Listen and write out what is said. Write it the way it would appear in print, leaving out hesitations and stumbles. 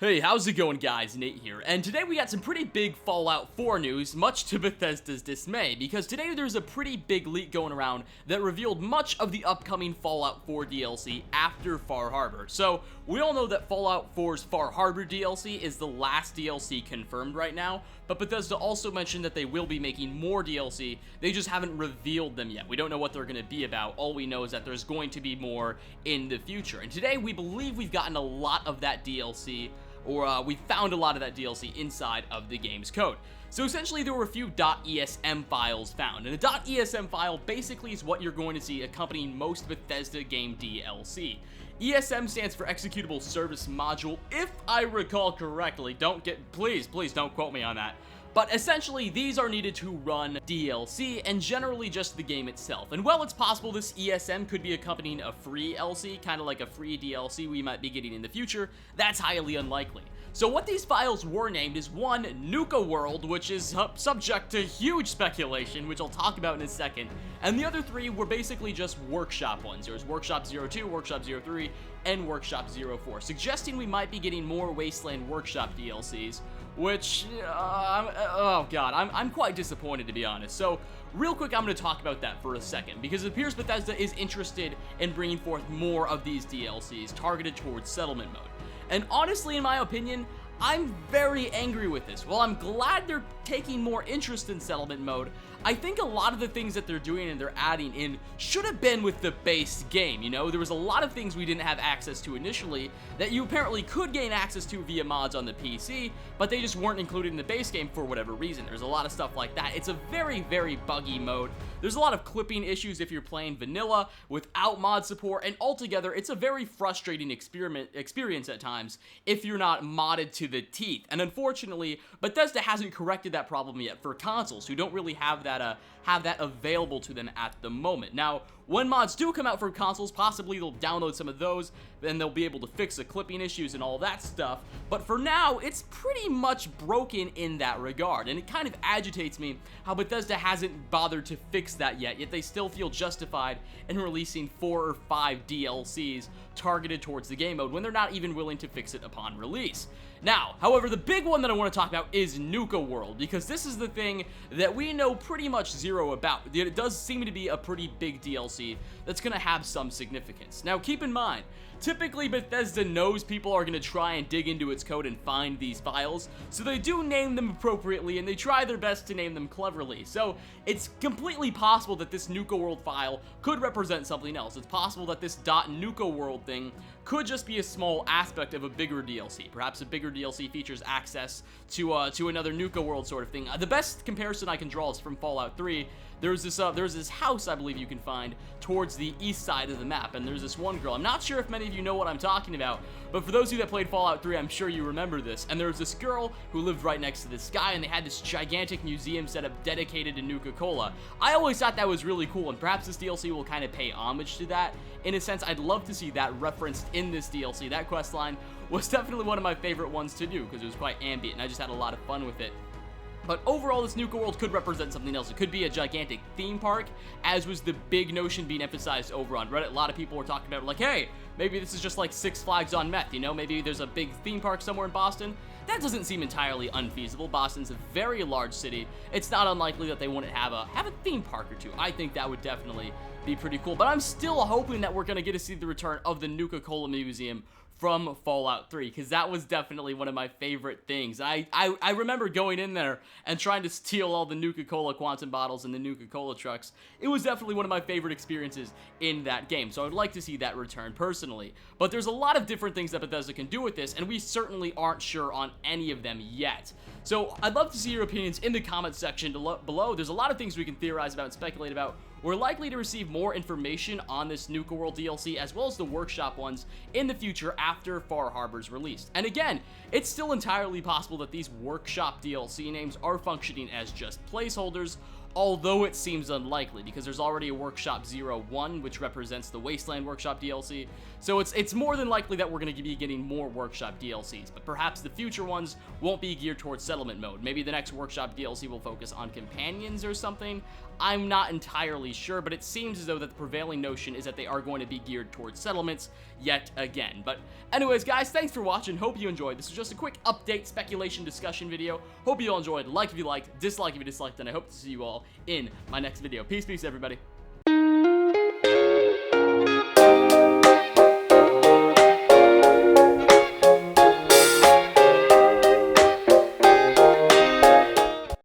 Hey, how's it going guys? Nate here, and today we got some pretty big Fallout 4 news, much to Bethesda's dismay, because today there's a pretty big leak going around that revealed much of the upcoming Fallout 4 DLC after Far Harbor. So, we all know that Fallout 4's Far Harbor DLC is the last DLC confirmed right now, but Bethesda also mentioned that they will be making more DLC, they just haven't revealed them yet. We don't know what they're going to be about, all we know is that there's going to be more in the future. And today we believe we've gotten a lot of that DLC, or we found a lot of that DLC inside of the game's code. So essentially there were a few .esm files found, and a .esm file basically is what you're going to see accompanying most Bethesda game DLC. ESM stands for Executable Service Module, if I recall correctly. Please don't quote me on that. But essentially, these are needed to run DLC, and generally just the game itself. And while it's possible this ESM could be accompanying a free LC, kind of like a free DLC we might be getting in the future, that's highly unlikely. So what these files were named is one, Nukaworld, which is subject to huge speculation, which I'll talk about in a second, and the other three were basically just workshop ones. There was Workshop 02, Workshop 03, and Workshop 04, suggesting we might be getting more Wasteland Workshop DLCs, which, oh god, I'm quite disappointed to be honest. So, real quick, I'm going to talk about that for a second, because it appears Bethesda is interested in bringing forth more of these DLCs targeted towards settlement mode. And honestly, in my opinion, I'm very angry with this. While I'm glad they're taking more interest in settlement mode, I think a lot of the things that they're doing and they're adding in should have been with the base game, you know? There was a lot of things we didn't have access to initially that you apparently could gain access to via mods on the PC, but they just weren't included in the base game for whatever reason. There's a lot of stuff like that. It's a very, very buggy mode. There's a lot of clipping issues if you're playing vanilla without mod support, and altogether, it's a very frustrating experience at times if you're not modded to the teeth. And unfortunately, Bethesda hasn't corrected that problem yet for consoles who don't really have that available to them at the moment. Now, when mods do come out for consoles, possibly they'll download some of those, then they'll be able to fix the clipping issues and all that stuff, but for now, it's pretty much broken in that regard, and it kind of agitates me how Bethesda hasn't bothered to fix that yet they still feel justified in releasing 4 or 5 DLCs targeted towards the game mode when they're not even willing to fix it upon release. Now, however, the big one that I want to talk about is Nukaworld, because this is the thing that we know pretty much zero about. It does seem to be a pretty big DLC that's going to have some significance. Now, keep in mind, typically Bethesda knows people are going to try and dig into its code and find these files, so they do name them appropriately and they try their best to name them cleverly. So it's completely possible that this Nukaworld file could represent something else. It's possible that this .Nukaworld thing could just be a small aspect of a bigger DLC. Perhaps a bigger DLC features access to another Nukaworld sort of thing. The best comparison I can draw is from Fallout 3. There's this house I believe you can find towards the east side of the map, and there's this one girl. I'm not sure if many of you know what I'm talking about, but for those of you that played Fallout 3, I'm sure you remember this. And there was this girl who lived right next to this guy, and they had this gigantic museum set up dedicated to Nuka-Cola. I always thought that was really cool, and perhaps this DLC will kind of pay homage to that. In a sense, I'd love to see that referenced in this DLC. That questline was definitely one of my favorite ones to do, because it was quite ambient, and I just had a lot of fun with it. But overall, this Nukaworld could represent something else. It could be a gigantic theme park, as was the big notion being emphasized over on Reddit. A lot of people were talking about, like, hey, maybe this is just like Six Flags on meth, you know? Maybe there's a big theme park somewhere in Boston. That doesn't seem entirely unfeasible. Boston's a very large city. It's not unlikely that they wouldn't have a theme park or two. I think that would definitely be pretty cool. But I'm still hoping that we're going to get to see the return of the Nuka-Cola Museum from Fallout 3, because that was definitely one of my favorite things. I remember going in there and trying to steal all the Nuka-Cola Quantum bottles and the Nuka-Cola trucks. It was definitely one of my favorite experiences in that game, so I'd like to see that return personally. But there's a lot of different things that Bethesda can do with this, and we certainly aren't sure on any of them yet. So I'd love to see your opinions in the comments section below. There's a lot of things we can theorize about and speculate about. We're likely to receive more information on this Nukaworld DLC as well as the workshop ones in the future after Far Harbor's released. And again, it's still entirely possible that these workshop DLC names are functioning as just placeholders, although it seems unlikely because there's already a Workshop 01, which represents the Wasteland Workshop DLC, so it's more than likely that we're going to be getting more Workshop DLCs, but perhaps the future ones won't be geared towards settlement mode. Maybe the next Workshop DLC will focus on companions or something. I'm not entirely sure, but it seems as though that the prevailing notion is that they are going to be geared towards settlements yet again. But anyways, guys, thanks for watching. Hope you enjoyed. This was just a quick update, speculation, discussion video. Hope you all enjoyed. Like if you liked, dislike if you disliked, and I hope to see you all in my next video. Peace, everybody.